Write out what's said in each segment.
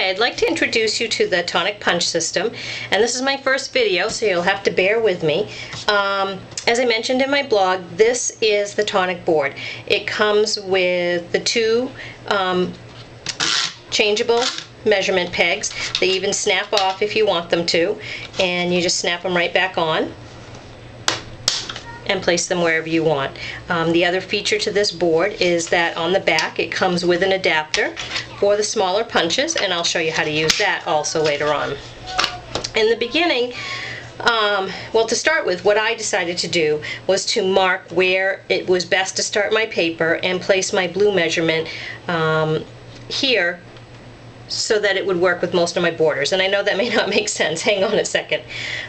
Hi, I'd like to introduce you to the Tonic Punch system, and this is my first video, so you'll have to bear with me. As I mentioned in my blog, this is the Tonic board. It comes with the two changeable measurement pegs. They even snap off if you want them to, and you just snap them right back on and place them wherever you want. The other feature to this board is that on the back it comes with an adapter for the smaller punches, and I'll show you how to use that also later on. In the beginning, well, to start with, what I decided to do was to mark where it was best to start my paper and place my blue measurement here so that it would work with most of my borders. And I know that may not make sense, hang on a second.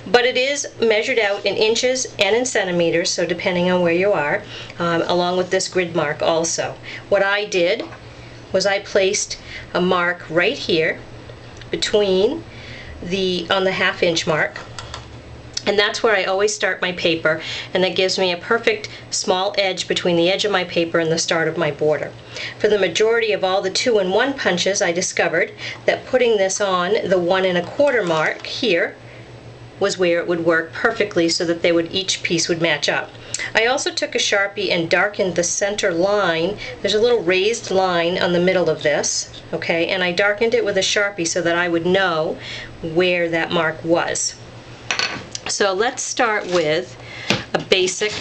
But it is measured out in inches and in centimeters, so depending on where you are, along with this grid mark also. What I did was I placed a mark right here between on the half-inch mark, and that's where I always start my paper, and that gives me a perfect small edge between the edge of my paper and the start of my border. For the majority of all the 2-in-1 punches, I discovered that putting this on the 1 1/4 mark here was where it would work perfectly, so that each piece would match up. I also took a Sharpie and darkened the center line. There's a little raised line on the middle of this, okay, and I darkened it with a Sharpie so that I would know where that mark was. So let's start with a basic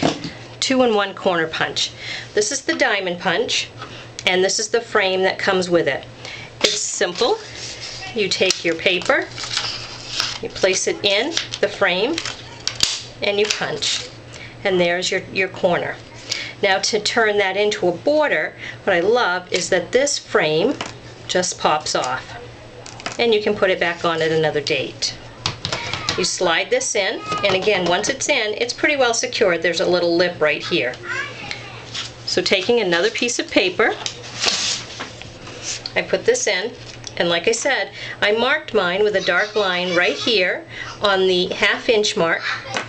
2-in-1 corner punch. This is the diamond punch, and this is the frame that comes with it. It's simple. You take your paper, you place it in the frame, and you punch. And there's your corner. Now, to turn that into a border, what I love is that this frame just pops off, and you can put it back on at another date. You slide this in, and again, once it's in, it's pretty well secured. There's a little lip right here. So taking another piece of paper, I put this in, and like I said, I marked mine with a dark line right here on the half-inch mark,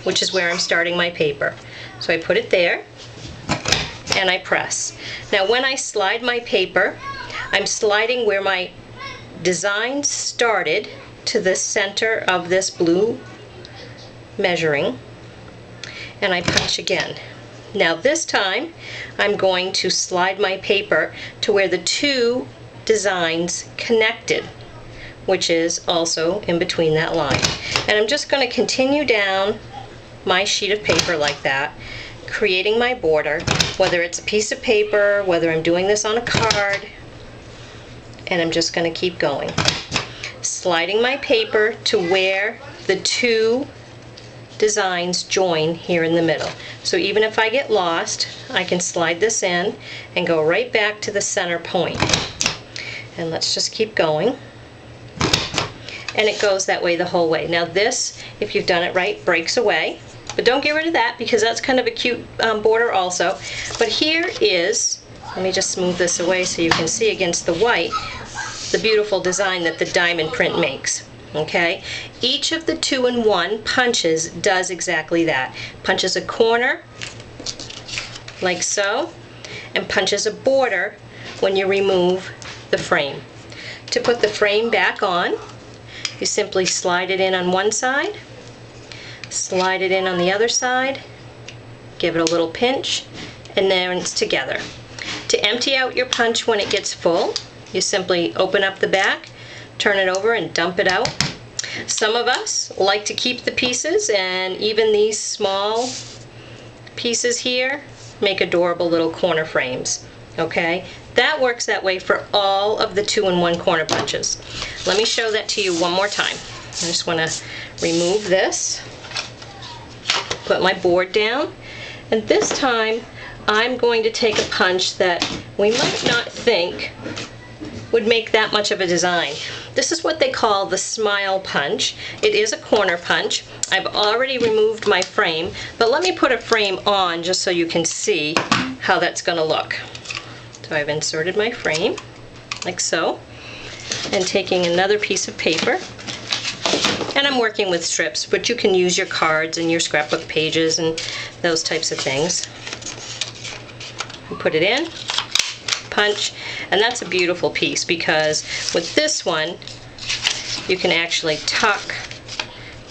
which is where I'm starting my paper. So I put it there, and I press. Now when I slide my paper, I'm sliding where my design started to the center of this blue measuring, and I punch again. Now this time I'm going to slide my paper to where the two designs connected, which is also in between that line. And I'm just going to continue down my sheet of paper like that, creating my border, whether it's a piece of paper, whether I'm doing this on a card, and I'm just going to keep going, sliding my paper to where the two designs join here in the middle. So even if I get lost, I can slide this in and go right back to the center point. And let's just keep going. And it goes that way the whole way. Now this, if you've done it right, breaks away. But don't get rid of that, because that's kind of a cute border also. But here is, let me just smooth this away so you can see against the white, the beautiful design that the diamond print makes. Okay, each of the 2-in-1 punches does exactly that. Punches a corner like so, and punches a border when you remove the frame. To put the frame back on, you simply slide it in on one side, slide it in on the other side, give it a little pinch, and then it's together. To empty out your punch when it gets full, you simply open up the back, turn it over, and dump it out. Some of us like to keep the pieces, and even these small pieces here make adorable little corner frames. Okay, that works that way for all of the 2-in-1 corner punches. Let me show that to you one more time. I just want to remove this, put my board down, and this time I'm going to take a punch that we might not think would make that much of a design. This is what they call the smile punch. It is a corner punch. I've already removed my frame, but let me put a frame on just so you can see how that's going to look. So I've inserted my frame like so, and taking another piece of paper, and I'm working with strips, but you can use your cards and your scrapbook pages and those types of things. Put it in, punch, and that's a beautiful piece, because with this one you can actually tuck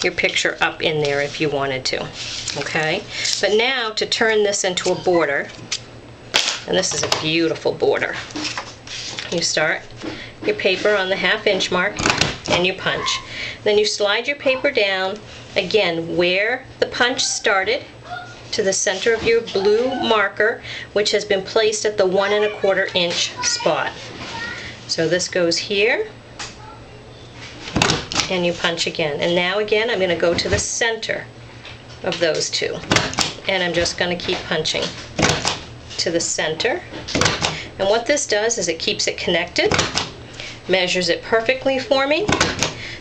your picture up in there if you wanted to, okay? But now to turn this into a border, and this is a beautiful border, you start your paper on the 1/2 inch mark and you punch. Then you slide your paper down, again, where the punch started, to the center of your blue marker, which has been placed at the 1 1/4 inch spot. So this goes here, and you punch again. And now again, I'm going to go to the center of those two, and I'm just going to keep punching to the center. And what this does is it keeps it connected, measures it perfectly for me.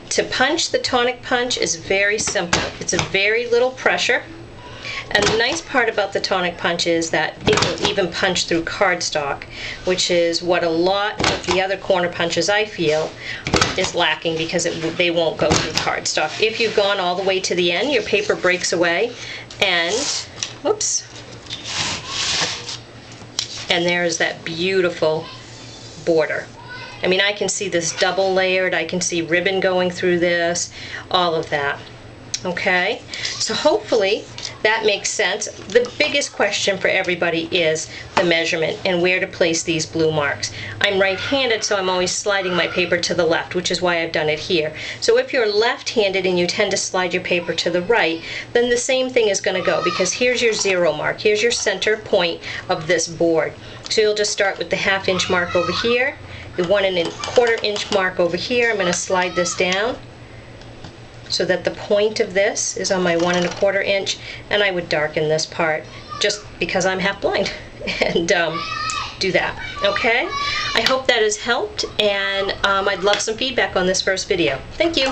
To punch the Tonic Punch is very simple. It's a very little pressure. And the nice part about the Tonic Punch is that it will even punch through cardstock, which is what a lot of the other corner punches, I feel, is lacking, because they won't go through cardstock. If you've gone all the way to the end, your paper breaks away, and, whoops, and there's that beautiful border. I mean, I can see this double layered, I can see ribbon going through this, all of that. Okay, so hopefully that makes sense. The biggest question for everybody is the measurement and where to place these blue marks. I'm right-handed, so I'm always sliding my paper to the left, which is why I've done it here. So if you're left-handed and you tend to slide your paper to the right, then the same thing is going to go, because here's your 0 mark, here's your center point of this board. So you'll just start with the 1/2 inch mark over here, the 1 1/4 inch mark over here. I'm going to slide this down so that the point of this is on my 1 1/4 inch, and I would darken this part just because I'm half blind and do that. Okay, I hope that has helped, and I'd love some feedback on this first video. Thank you.